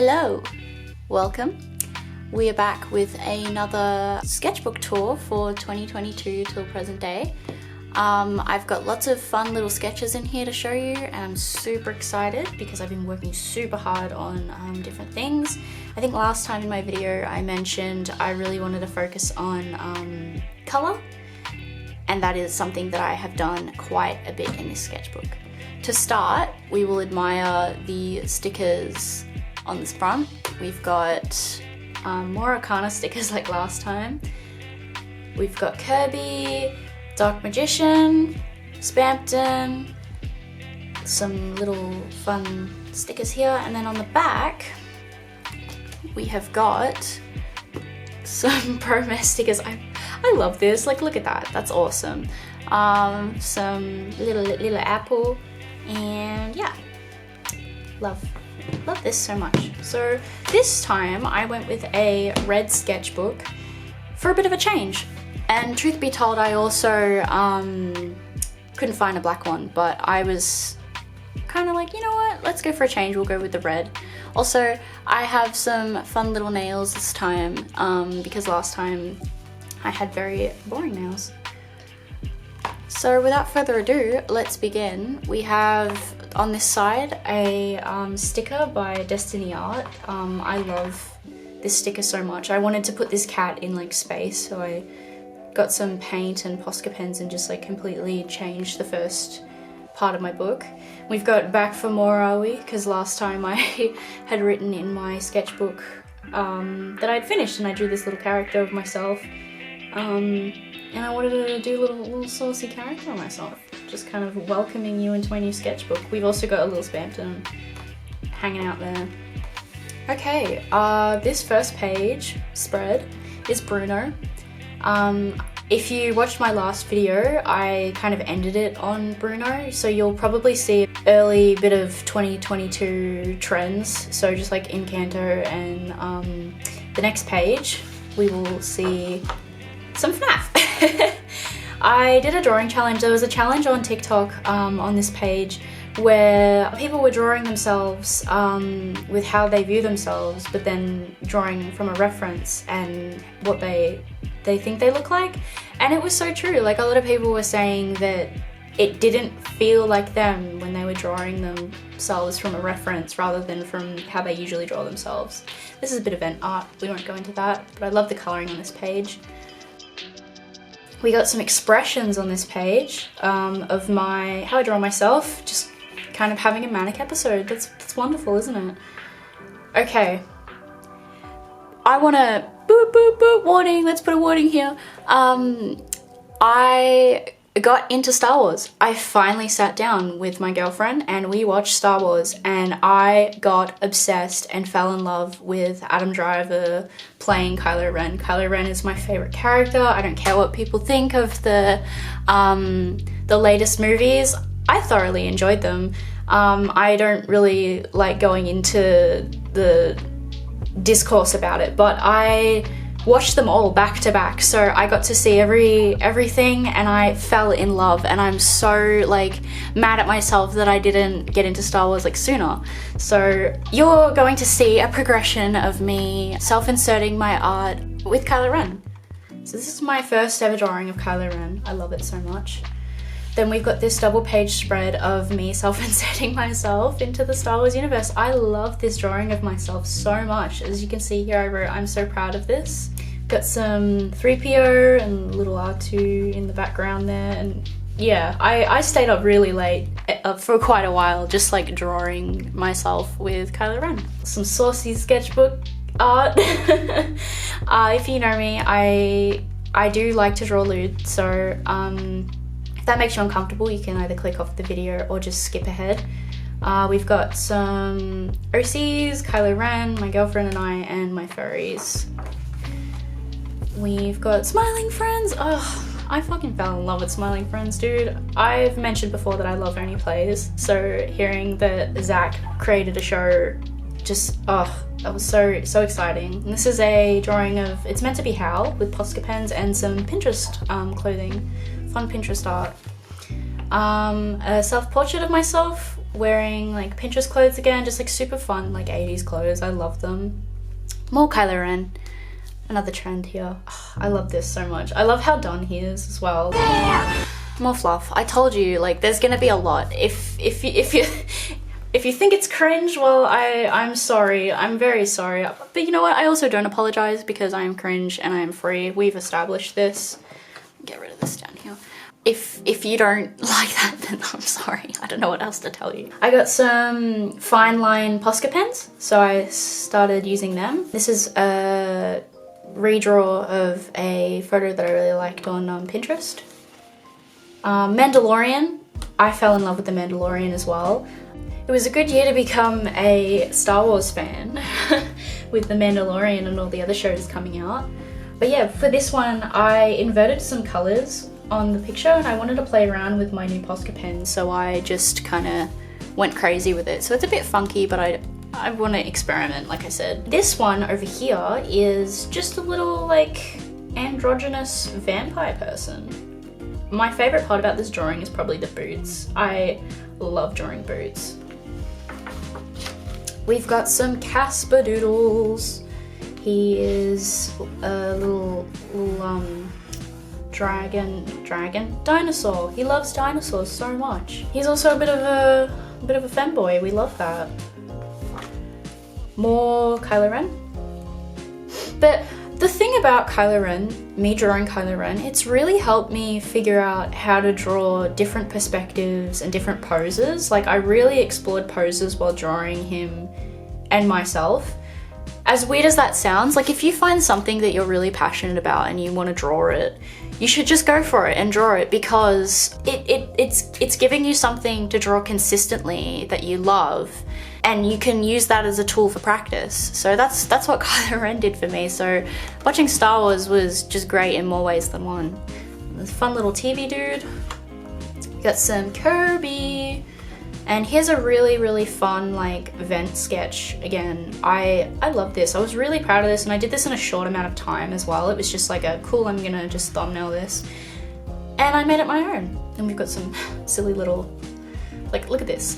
Hello, welcome. We are back with another sketchbook tour for 2022 till present day. I've got lots of fun little sketches in here to show you, and I'm super excited because I've been working super hard on different things. I think last time in my video I mentioned I really wanted to focus on colour, and that is something that I have done quite a bit in this sketchbook. To start, we will admire the stickers on this front. We've got more Arcana stickers like last time. We've got Kirby, Dark Magician, Spampton, some little fun stickers here, and then on the back we have got some Promess stickers. I love this, like look at that, that's awesome. Some little apple, and yeah, love this so much. So this time I went with a red sketchbook for a bit of a change. And truth be told, I also couldn't find a black one, but I was kind of like, you know what, let's go for a change, we'll go with the red. Also, I have some fun little nails this time because last time I had very boring nails. So without further ado, let's begin. We have on this side a sticker by Destiny Art. I love this sticker so much. I wanted to put this cat in like space, so I got some paint and Posca pens and just like completely changed the first part of my book. We've got Back for More, Are We? Because last time I had written in my sketchbook that I'd finished, and I drew this little character of myself. And I wanted to do a little saucy character of myself, just kind of welcoming you into my new sketchbook. We've also got a little Spampton hanging out there. Okay, this first page spread is Bruno. If you watched my last video, I kind of ended it on Bruno, so you'll probably see an early bit of 2022 trends, so just like Encanto, and the next page we will see some FNAF. I did a drawing challenge. There was a challenge on TikTok on this page where people were drawing themselves with how they view themselves, but then drawing from a reference and what they think they look like. And it was so true. Like a lot of people were saying that it didn't feel like them when they were drawing themselves from a reference rather than from how they usually draw themselves. This is a bit of event art, we won't go into that, but I love the colouring on this page. We got some expressions on this page of how I draw myself, just kind of having a manic episode. That's wonderful, isn't it? Okay. I want to boop warning, let's put a warning here. I got into Star Wars. I finally sat down with my girlfriend and we watched Star Wars, and I got obsessed and fell in love with Adam Driver playing Kylo Ren. Kylo Ren is my favorite character. I don't care what people think of the latest movies. I thoroughly enjoyed them. I don't really like going into the discourse about it, but I watched them all back to back, so I got to see everything, and I fell in love, and I'm so like mad at myself that I didn't get into Star Wars like sooner. So you're going to see a progression of me self-inserting my art with Kylo Ren. So this is my first ever drawing of Kylo Ren. I love it so much. Then we've got this double page spread of me self-inserting myself into the Star Wars universe. I love this drawing of myself so much. As you can see here, I wrote, I'm so proud of this. Got some 3PO and little R2 in the background there. And yeah, I stayed up really late for quite a while, just like drawing myself with Kylo Ren. Some saucy sketchbook art. If you know me, I do like to draw lewd, so if that makes you uncomfortable, you can either click off the video or just skip ahead. We've got some OCs, Kylo Ren, my girlfriend and I, and my furries. We've got Smiling Friends. Oh, I fucking fell in love with Smiling Friends, dude. I've mentioned before that I love Only Plays, so hearing that Zach created a show, just, oh, that was so exciting. And this is a drawing of, it's meant to be Hal with Posca pens and some Pinterest clothing, fun Pinterest art. A self-portrait of myself wearing like Pinterest clothes again, just like super fun, like 80s clothes. I love them. More Kylo Ren. Another trend here. Oh, I love this so much. I love how done he is as well. More fluff. I told you, like, there's gonna be a lot. If you think it's cringe, well, I'm sorry. I'm very sorry. But you know what? I also don't apologize because I am cringe and I am free. We've established this. Get rid of this down here. If you don't like that, then I'm sorry. I don't know what else to tell you. I got some fine line Posca pens, so I started using them. This is a redraw of a photo that I really liked on Pinterest. Mandalorian. I fell in love with the Mandalorian as well. It was a good year to become a Star Wars fan with the Mandalorian and all the other shows coming out. But yeah, for this one, I inverted some colors on the picture and I wanted to play around with my new Posca pen, so I just kind of went crazy with it. So it's a bit funky, but I want to experiment, like I said. This one over here is just a little like androgynous vampire person. My favorite part about this drawing is probably the boots. I love drawing boots. We've got some Casper doodles. He is a little dinosaur. He loves dinosaurs so much. He's also a bit of a femboy. We love that. More Kylo Ren. But the thing about Kylo Ren, me drawing Kylo Ren, it's really helped me figure out how to draw different perspectives and different poses. Like, I really explored poses while drawing him and myself. As weird as that sounds, like if you find something that you're really passionate about and you want to draw it, you should just go for it and draw it, because it's giving you something to draw consistently that you love, and you can use that as a tool for practice. So that's what Kylo Ren did for me. So watching Star Wars was just great in more ways than one. This fun little TV dude. Got some Kirby. And here's a really fun like vent sketch again. I love this. I was really proud of this, and I did this in a short amount of time as well. It was just like a cool, I'm gonna just thumbnail this. And I made it my own. And we've got some silly little, like, look at this.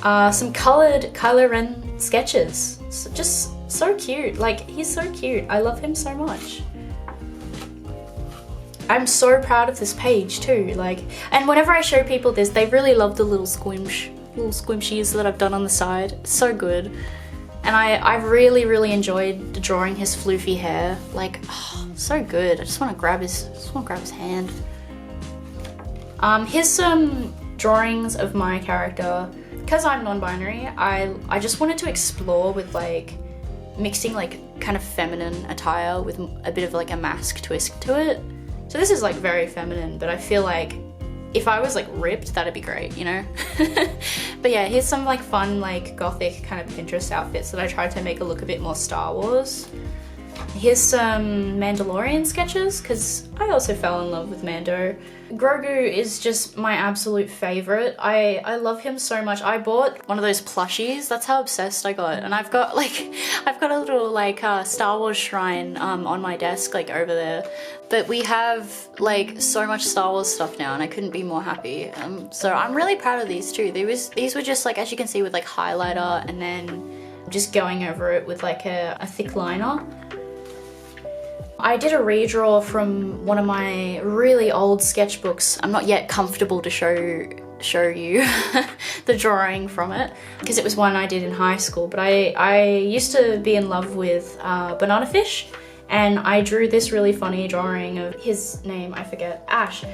Some colored Kylo Ren sketches. So, just so cute. Like, he's so cute. I love him so much. I'm so proud of this page too, like, and whenever I show people this, they really love the little squishies that I've done on the side. It's so good. And I've really enjoyed drawing his floofy hair. Like, oh, so good. I just want to grab his hand. Here's some drawings of my character. Because I'm non-binary, I just wanted to explore with like mixing like kind of feminine attire with a bit of like a mask twist to it. So this is like very feminine, but I feel like if I was like ripped, that'd be great, you know? But yeah, here's some like fun, like gothic kind of Pinterest outfits that I tried to make it look a bit more Star Wars. Here's some Mandalorian sketches, because I also fell in love with Mando. Grogu is just my absolute favorite. I love him so much. I bought one of those plushies. That's how obsessed I got. And I've got a little like Star Wars shrine on my desk, like over there. But we have like so much Star Wars stuff now, and I couldn't be more happy. So I'm really proud of these too. These were just like, as you can see, with like highlighter and then just going over it with like a thick liner. I did a redraw from one of my really old sketchbooks. I'm not yet comfortable to show you the drawing from it, because it was one I did in high school, but I used to be in love with Banana Fish, and I drew this really funny drawing of his name, I forget, Ash.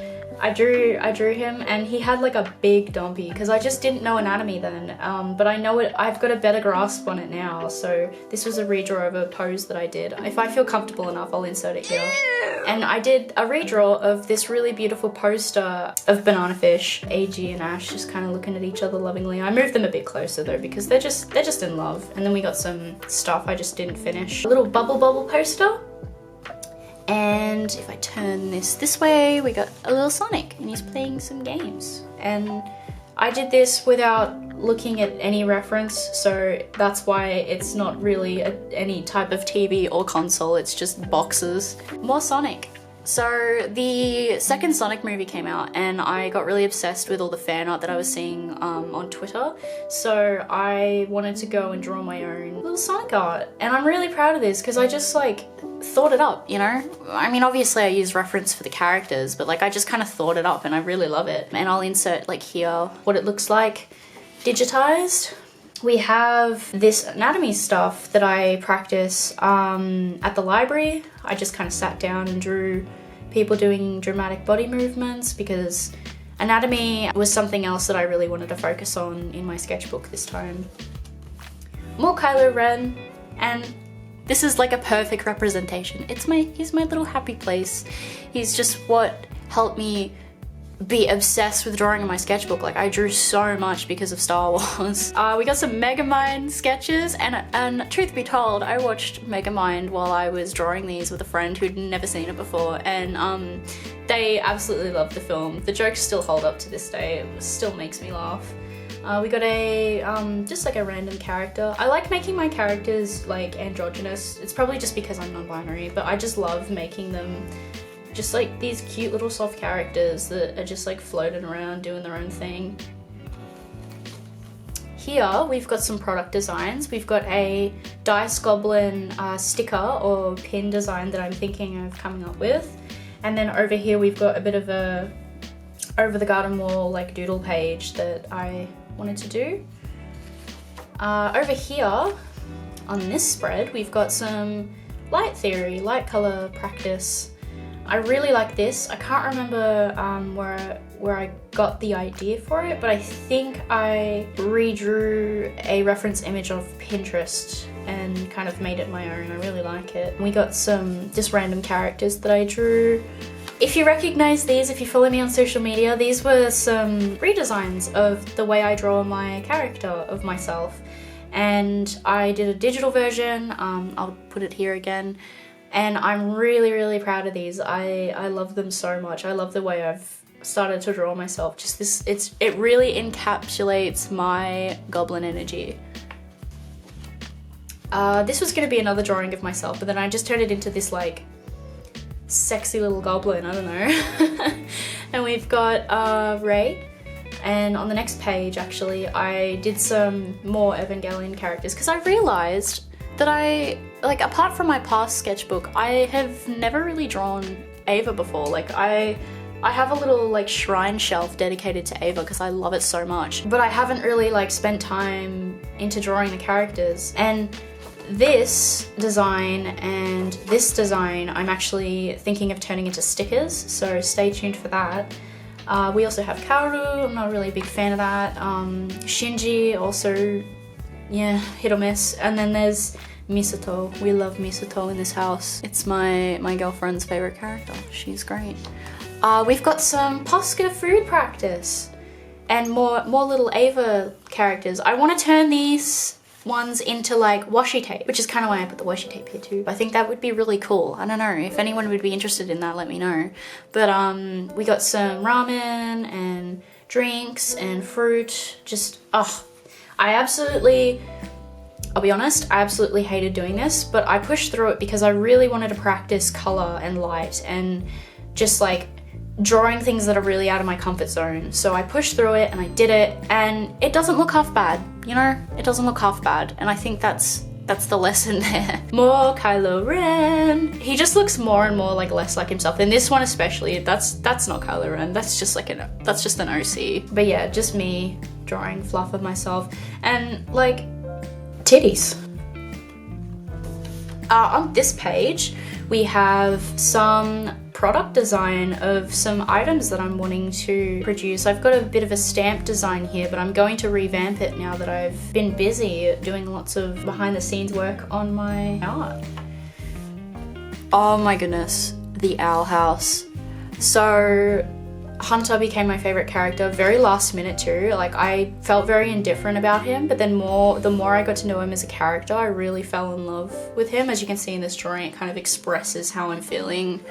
I drew him, and he had like a big dumpy, because I just didn't know anatomy then, but I know it. I've got a better grasp on it now, so this was a redraw of a pose that I did. If I feel comfortable enough, I'll insert it here. And I did a redraw of this really beautiful poster of Banana Fish, AG and Ash just kind of looking at each other lovingly. I moved them a bit closer though, because they're just in love. And then we got some stuff I just didn't finish. A little bubble poster. And if I turn this way, we got a little Sonic, and he's playing some games. And I did this without looking at any reference, so that's why it's not really any type of TV or console, it's just boxes. More Sonic. So the second Sonic movie came out and I got really obsessed with all the fan art that I was seeing on Twitter. So I wanted to go and draw my own little Sonic art. And I'm really proud of this because I just like thought it up, you know? I mean, obviously I use reference for the characters, but like I just kind of thought it up and I really love it. And I'll insert like here what it looks like digitized. We have this anatomy stuff that I practice at the library. I just kind of sat down and drew people doing dramatic body movements because anatomy was something else that I really wanted to focus on in my sketchbook this time. More Kylo Ren, and this is like a perfect representation. He's my little happy place. He's just what helped me be obsessed with drawing in my sketchbook. Like I drew so much because of Star Wars. We got some Megamind sketches and truth be told, I watched Megamind while I was drawing these with a friend who'd never seen it before, and they absolutely loved the film. The jokes still hold up to this day. It still makes me laugh. We got a just like a random character. I like making my characters like androgynous. It's probably just because I'm non-binary, but I just love making them just like these cute little soft characters that are just like floating around doing their own thing. Here we've got some product designs. We've got a Dice Goblin sticker or pin design that I'm thinking of coming up with. And then over here we've got a bit of a over the garden wall like doodle page that I wanted to do. Over here on this spread we've got some light theory, light color practice. I really like this. I can't remember where I got the idea for it, but I think I redrew a reference image of Pinterest and kind of made it my own. I really like it. We got some just random characters that I drew. If you recognize these, if you follow me on social media, these were some redesigns of the way I draw my character of myself. And I did a digital version. I'll put it here again. And I'm really, really proud of these. I love them so much. I love the way I've started to draw myself. Just this, it really encapsulates my goblin energy. This was gonna be another drawing of myself, but then I just turned it into this like sexy little goblin, I don't know. And we've got Rey. And on the next page, actually, I did some more Evangelion characters because I realized that like apart from my past sketchbook, I have never really drawn Ava before. Like I have a little like shrine shelf dedicated to Ava because I love it so much, but I haven't really like spent time into drawing the characters. And this design and this design I'm actually thinking of turning into stickers, so stay tuned for that. We also have Kaoru. I'm not really a big fan of that. Shinji also, yeah, hit or miss. And then there's Misato. We love Misato in this house. It's my girlfriend's favorite character. She's great. We've got some Posca food practice and more little Ava characters. I want to turn these ones into like washi tape, which is kind of why I put the washi tape here too. I think that would be really cool. I don't know if anyone would be interested in that, let me know. But we got some ramen and drinks and fruit. Just I'll be honest, I absolutely hated doing this, but I pushed through it because I really wanted to practice color and light and just like drawing things that are really out of my comfort zone. So I pushed through it and I did it, and it doesn't look half bad, you know? It doesn't look half bad, and I think that's the lesson there. More Kylo Ren. He just looks more and more like less like himself. And this one especially, that's not Kylo Ren. That's just like that's just an OC. But yeah, just me drawing fluff of myself and like titties. On this page, we have some product design of some items that I'm wanting to produce. I've got a bit of a stamp design here, but I'm going to revamp it now that I've been busy doing lots of behind the scenes work on my art. Oh my goodness, the owl house. So Hunter became my favorite character very last minute too. Like I felt very indifferent about him, but then the more I got to know him as a character, I really fell in love with him. As you can see in this drawing, it kind of expresses how I'm feeling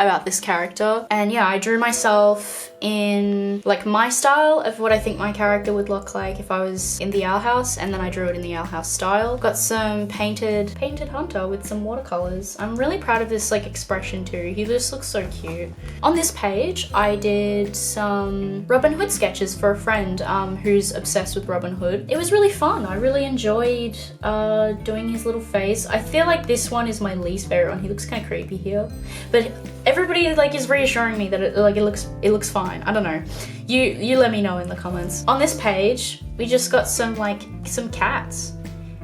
about this character. And yeah, I drew myself in like my style of what I think my character would look like if I was in the Owl House, and then I drew it in the Owl House style. Got some painted hunter with some watercolors. I'm really proud of this like expression too. He just looks so cute. On this page, I did some Robin Hood sketches for a friend who's obsessed with Robin Hood. It was really fun. I really enjoyed doing his little face. I feel like this one is my least favorite one. He looks kind of creepy here, but everybody like is reassuring me that it looks fine. I don't know. You let me know in the comments. On this page, we just got some cats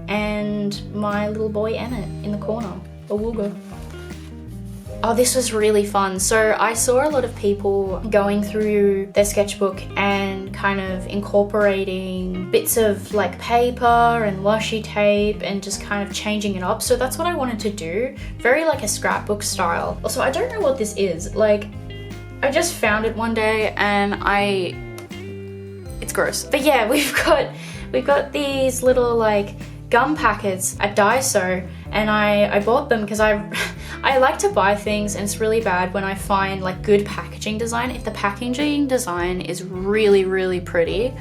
and my little boy Emmett in the corner. Awooga. Oh, this was really fun. So I saw a lot of people going through their sketchbook and kind of incorporating bits of like paper and washi tape and just kind of changing it up. So that's what I wanted to do. Very like a scrapbook style. Also, I don't know what this is. Like, I just found it one day and it's gross. But yeah, we've got these little like gum packets at Daiso, and I bought them because I like to buy things, and it's really bad when I find like good packaging design. If the packaging design is really, really pretty,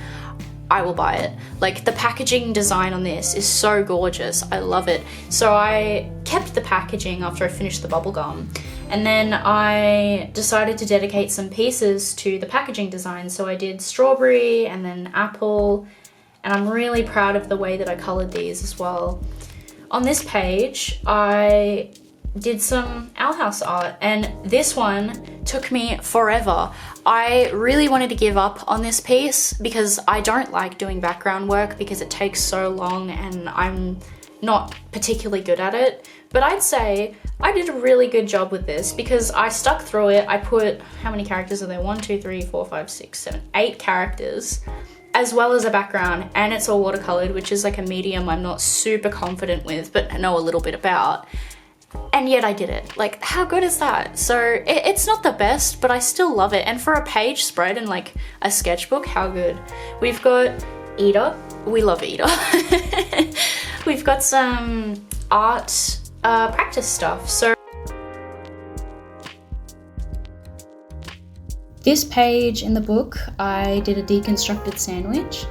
I will buy it. Like, the packaging design on this is so gorgeous. I love it. So I kept the packaging after I finished the bubble gum. And then I decided to dedicate some pieces to the packaging design. So I did strawberry and then apple, and I'm really proud of the way that I colored these as well. On this page, I did some Owl House art, and this one took me forever. I really wanted to give up on this piece because I don't like doing background work because it takes so long and I'm not particularly good at it. But I'd say I did a really good job with this because I stuck through it. I put, how many characters are there? 1, 2, 3, 4, 5, 6, 7, 8 characters, as well as a background, and it's all watercolored, which is like a medium I'm not super confident with, but I know a little bit about. And yet I did it. Like, how good is that? So it's not the best, but I still love it. And for a page spread and like a sketchbook, how good. We've got Ida. We love Ida. We've got some art practice stuff. So this page in the book, I did a deconstructed sandwich,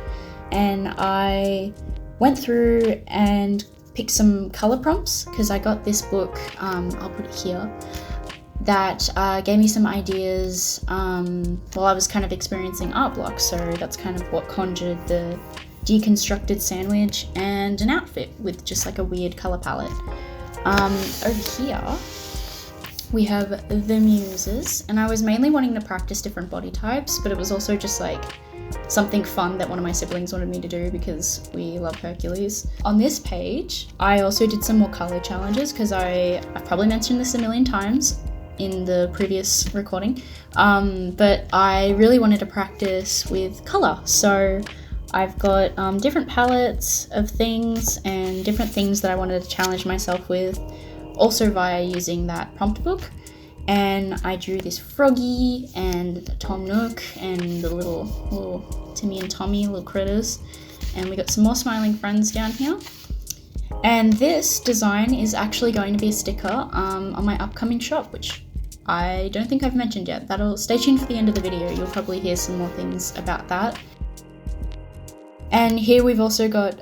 and I went through and picked some color prompts because I got this book, I'll put it here, that gave me some ideas while I was kind of experiencing art blocks. So that's kind of what conjured the deconstructed sandwich and an outfit with just like a weird color palette. Over here, we have the muses, and I was mainly wanting to practice different body types, but it was also just like something fun that one of my siblings wanted me to do because we love Hercules. On this page, I also did some more color challenges because I've probably mentioned this a million times in the previous recording, but I really wanted to practice with color. So I've got different palettes of things and different things that I wanted to challenge myself with, also via using that prompt book. And I drew this froggy and Tom Nook and the little Timmy and Tommy, little critters. And we got some more smiling friends down here. And this design is actually going to be a sticker on my upcoming shop, which I don't think I've mentioned yet. Stay tuned for the end of the video. You'll probably hear some more things about that. And here we've also got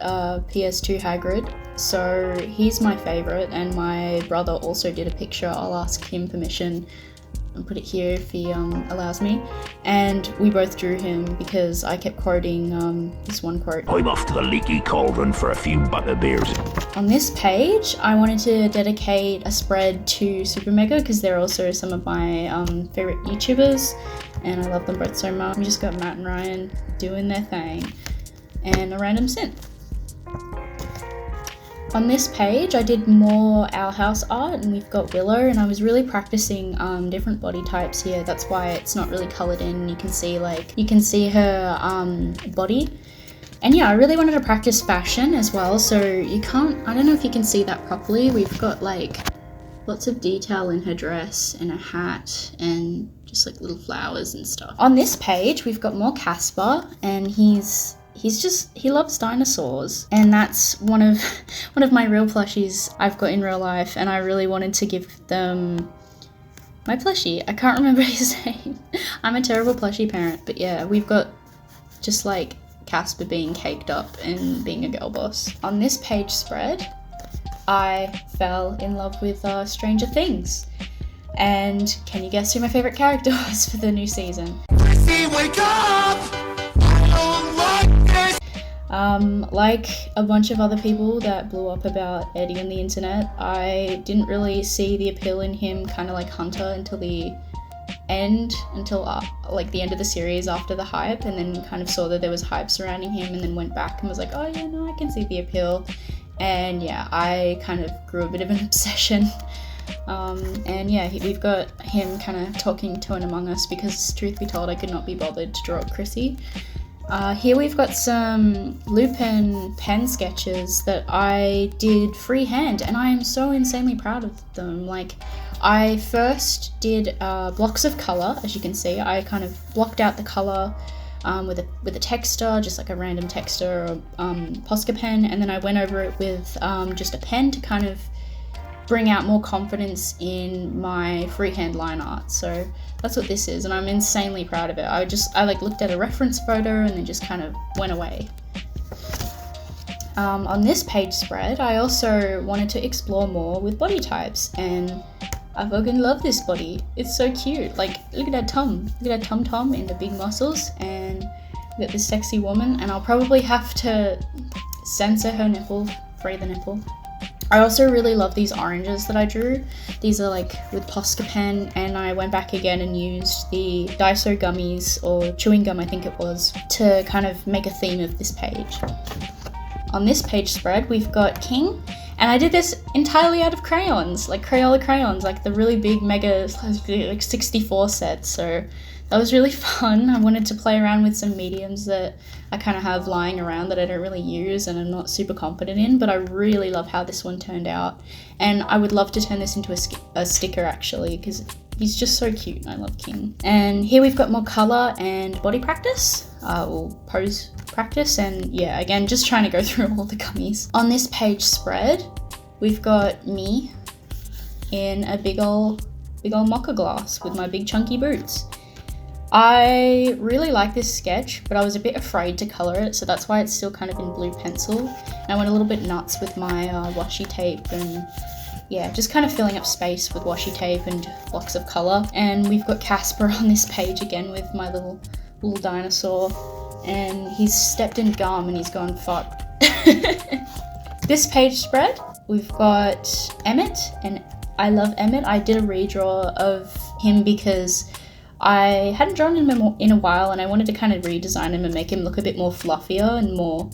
PS2 Hagrid. So he's my favorite, and my brother also did a picture. I'll ask him permission and put it here if he allows me. And we both drew him because I kept quoting this one quote. I'm off to the leaky cauldron for a few butterbeers. On this page, I wanted to dedicate a spread to Super Mega because they're also some of my favorite YouTubers, and I love them both so much. We just got Matt and Ryan doing their thing, and a random synth. On this page, I did more Owl House art, and we've got Willow, and I was really practicing different body types here. That's why it's not really colored in. You can see her body. And yeah, I really wanted to practice fashion as well. So I don't know if you can see that properly. We've got like lots of detail in her dress and a hat and just like little flowers and stuff. On this page, we've got more Casper, and he loves dinosaurs, and that's one of my real plushies I've got in real life, and I really wanted to give them my plushie. I can't remember his name. I'm a terrible plushie parent, but yeah, we've got just like Casper being caked up and being a girl boss. On this page spread, I fell in love with Stranger Things. And can you guess who my favourite character was for the new season? Wake up! I don't like this! Like a bunch of other people that blew up about Eddie on the internet, I didn't really see the appeal in him kind of like Hunter until the end, like the end of the series after the hype, and then kind of saw that there was hype surrounding him and then went back and was like, oh yeah, no, I can see the appeal. And yeah, I kind of grew a bit of an obsession. And yeah, we've got him kind of talking to an Among Us because, truth be told, I could not be bothered to draw up Chrissy. Here we've got some Lupin pen sketches that I did freehand, and I am so insanely proud of them. Like, I first did blocks of colour, as you can see. I kind of blocked out the colour with a texter, just like a random texter or Posca pen, and then I went over it with just a pen to kind of bring out more confidence in my freehand line art. So that's what this is, and I'm insanely proud of it. I like looked at a reference photo and then just kind of went away. On this page spread, I also wanted to explore more with body types, and I fucking love this body. It's so cute. Like, look at that tum. Look at that tum-tum and the big muscles, and we got this sexy woman, and I'll probably have to censor her nipple, free the nipple. I also really love these oranges that I drew. These are like with Posca pen, and I went back again and used the Daiso gummies, or chewing gum I think it was, to kind of make a theme of this page. On this page spread, we've got King, and I did this entirely out of crayons, like Crayola crayons, like the really big mega like 64 sets. So that was really fun. I wanted to play around with some mediums that I kind of have lying around that I don't really use and I'm not super confident in, but I really love how this one turned out. And I would love to turn this into a sticker actually, because he's just so cute and I love King. And here we've got more colour and body practice, or pose practice, and yeah, again, just trying to go through all the gummies. On this page spread, we've got me in a big ol' mocha glass with my big chunky boots. I really like this sketch, but I was a bit afraid to colour it, so that's why it's still kind of in blue pencil. And I went a little bit nuts with my washi tape and yeah, just kind of filling up space with washi tape and blocks of colour. And we've got Casper on this page again with my little dinosaur, and he's stepped in gum and he's gone fuck. This page spread, we've got Emmett, and I love Emmett. I did a redraw of him because I hadn't drawn him in a while, and I wanted to kind of redesign him and make him look a bit more fluffier and more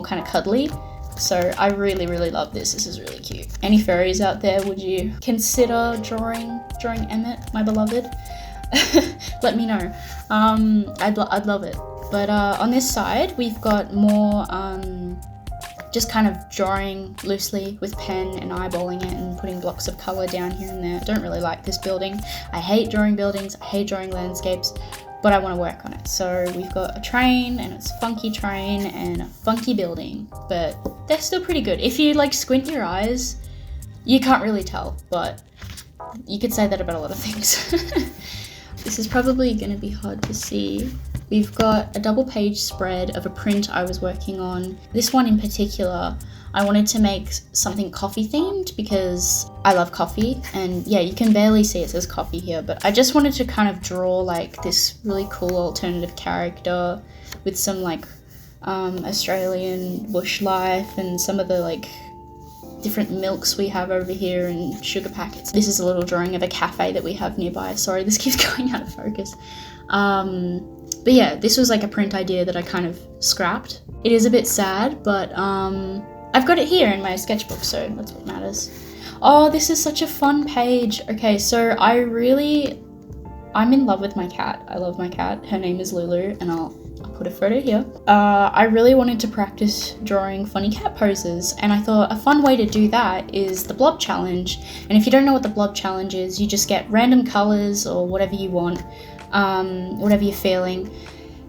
kind of cuddly. So I really, really love this. This is really cute. Any furries out there, would you consider drawing Emmett, my beloved? Let me know. I'd love it. But on this side, we've got more just kind of drawing loosely with pen and eyeballing it and putting blocks of colour down here and there. I don't really like this building. I hate drawing buildings, I hate drawing landscapes, but I want to work on it. So we've got a train, and it's a funky train and a funky building, but they're still pretty good. If you like squint your eyes, you can't really tell, but you could say that about a lot of things. This is probably going to be hard to see. We've got a double page spread of a print I was working on. This one in particular, I wanted to make something coffee themed because I love coffee, and yeah, you can barely see it says coffee here, but I just wanted to kind of draw like this really cool alternative character with some like Australian bush life and some of the like different milks we have over here and sugar packets. This is a little drawing of a cafe that we have nearby. Sorry, this keeps going out of focus. But yeah, this was like a print idea that I kind of scrapped. It is a bit sad, but I've got it here in my sketchbook, so that's what matters. Oh, this is such a fun page. Okay, so I'm in love with my cat. I love my cat. Her name is Lulu, and I'll put a photo here. I really wanted to practice drawing funny cat poses, and I thought a fun way to do that is the blob challenge. And if you don't know what the blob challenge is, you just get random colors or whatever you want, whatever you're feeling,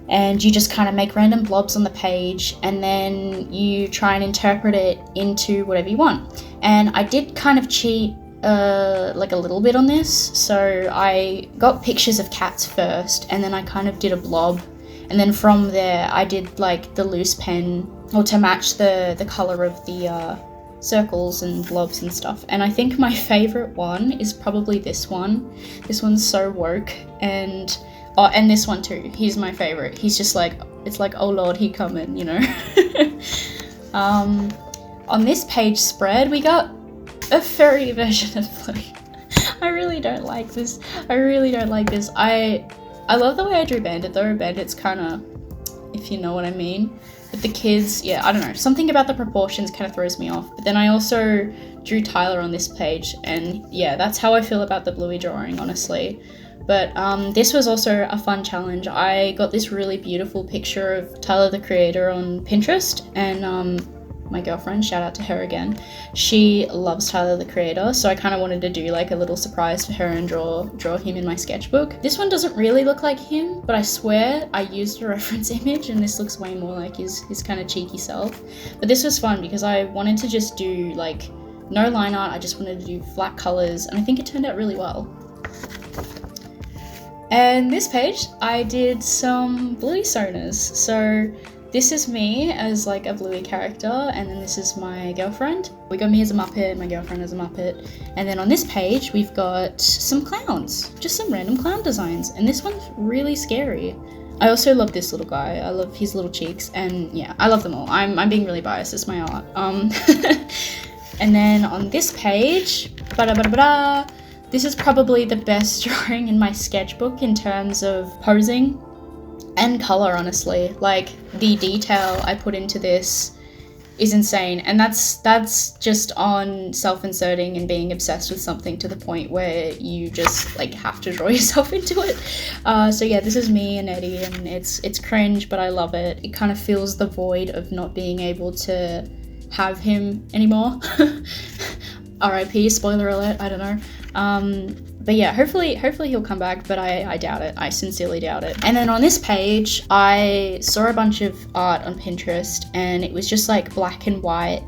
and you just kind of make random blobs on the page, and then you try and interpret it into whatever you want. And I did kind of cheat like a little bit on this. So I got pictures of cats first, and then I kind of did a blob, and then from there I did like the loose pen, or to match the color of the circles and blobs and stuff. And I think my favorite one is probably this one. This one's so woke, and this one too. He's my favorite. He's just like, it's like, oh lord, he coming, you know. On this page spread, we got a furry version of Bluey. I really don't like this. I love the way I drew Bandit though. Bandit's kind of, if you know what I mean. But the kids, yeah, I don't know. Something about the proportions kind of throws me off. But then I also drew Tyler on this page, and yeah, that's how I feel about the Bluey drawing, honestly. But this was also a fun challenge. I got this really beautiful picture of Tyler the Creator on Pinterest, and my girlfriend, shout out to her again, she loves Tyler the Creator, so I kind of wanted to do like a little surprise for her and draw him in my sketchbook. This one doesn't really look like him, but I swear I used a reference image, and this looks way more like his kind of cheeky self. But this was fun because I wanted to just do like no line art, I just wanted to do flat colors, and I think it turned out really well. And this page, I did some Bluey soners. So this is me as like a Bluey character, and then this is my girlfriend. We got me as a Muppet, my girlfriend as a Muppet. And then on this page, we've got some clowns, just some random clown designs. And this one's really scary. I also love this little guy. I love his little cheeks, and yeah, I love them all. I'm being really biased, it's my art. And then on this page, this is probably the best drawing in my sketchbook in terms of posing and color, honestly. Like, the detail I put into this is insane, and that's just on self-inserting and being obsessed with something to the point where you just like have to draw yourself into it. So yeah, this is me and Eddie, and it's cringe, but I love it. It kind of fills the void of not being able to have him anymore. RIP, spoiler alert, I don't know. But yeah, hopefully he'll come back, but I doubt it. I sincerely doubt it. And then on this page, I saw a bunch of art on Pinterest, and it was just like black and white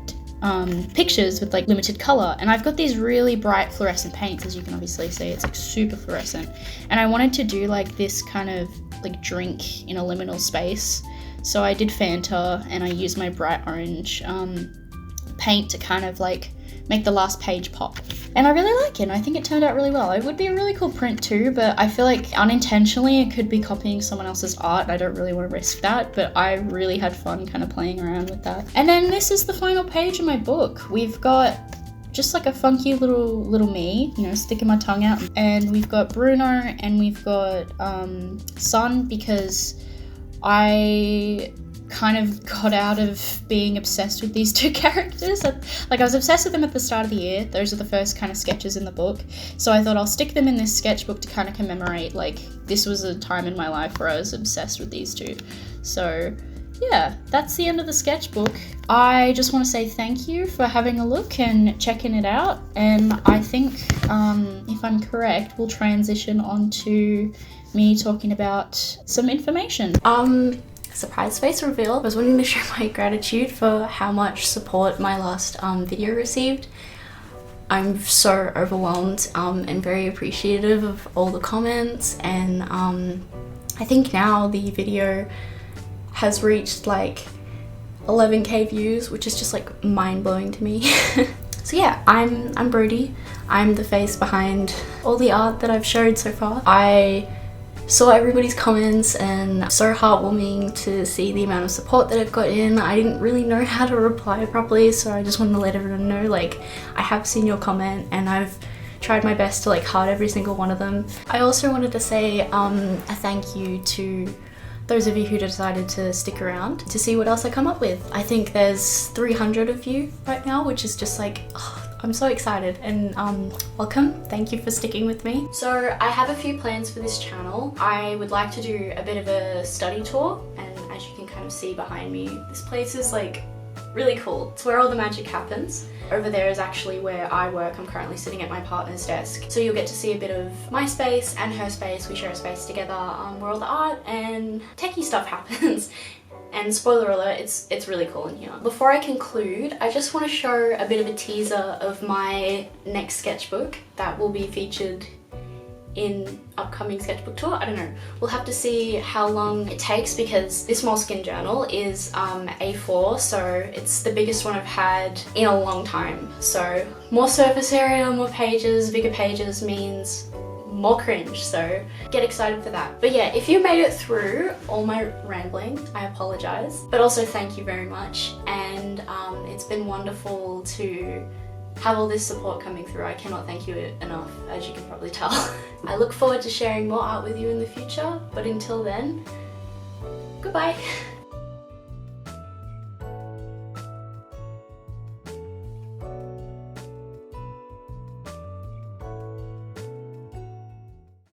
pictures with like limited color. And I've got these really bright fluorescent paints, as you can obviously see. It's like super fluorescent. And I wanted to do like this kind of like drink in a liminal space. So I did Fanta, and I used my bright orange paint to kind of like make the last page pop. And I really like it, and I think it turned out really well. It would be a really cool print too, but I feel like unintentionally it could be copying someone else's art, and I don't really want to risk that, but I really had fun kind of playing around with that. And then this is the final page of my book. We've got just like a funky little me, you know, sticking my tongue out. And we've got Bruno, and we've got Sun, because I kind of got out of being obsessed with these two characters. Like, I was obsessed with them at the start of the year. Those are the first kind of sketches in the book. So I thought I'll stick them in this sketchbook to kind of commemorate, like, this was a time in my life where I was obsessed with these two. So yeah, that's the end of the sketchbook. I just want to say thank you for having a look and checking it out. And I think, if I'm correct, we'll transition on to me talking about some information. Surprise face reveal. I was wanting to show my gratitude for how much support my last video received. I'm so overwhelmed and very appreciative of all the comments, and I think now the video has reached like 11k views, which is just like mind-blowing to me. So yeah, I'm Brody. I'm the face behind all the art that I've showed so far. I saw everybody's comments, and so heartwarming to see the amount of support that I've got in. I didn't really know how to reply properly, so I just wanted to let everyone know, like, I have seen your comment and I've tried my best to like heart every single one of them. I also wanted to say a thank you to those of you who decided to stick around to see what else I come up with. I think there's 300 of you right now, which is just like, oh, I'm so excited, and welcome. Thank you for sticking with me. So I have a few plans for this channel. I would like to do a bit of a study tour, and as you can kind of see behind me, this place is like really cool. It's where all the magic happens. Over there is actually where I work. I'm currently sitting at my partner's desk. So you'll get to see a bit of my space and her space. We share a space together where all the art and techie stuff happens. And spoiler alert, it's really cool in here. Before I conclude, I just want to show a bit of a teaser of my next sketchbook that will be featured in upcoming sketchbook tour. I don't know, we'll have to see how long it takes because this Moleskine journal is A4, so it's the biggest one I've had in a long time. So more surface area, more pages, bigger pages means more cringe, so get excited for that. But yeah, if you made it through all my rambling, I apologize, but also thank you very much, and it's been wonderful to have all this support coming through. I cannot thank you enough, as you can probably tell. I look forward to sharing more art with you in the future, but until then, goodbye.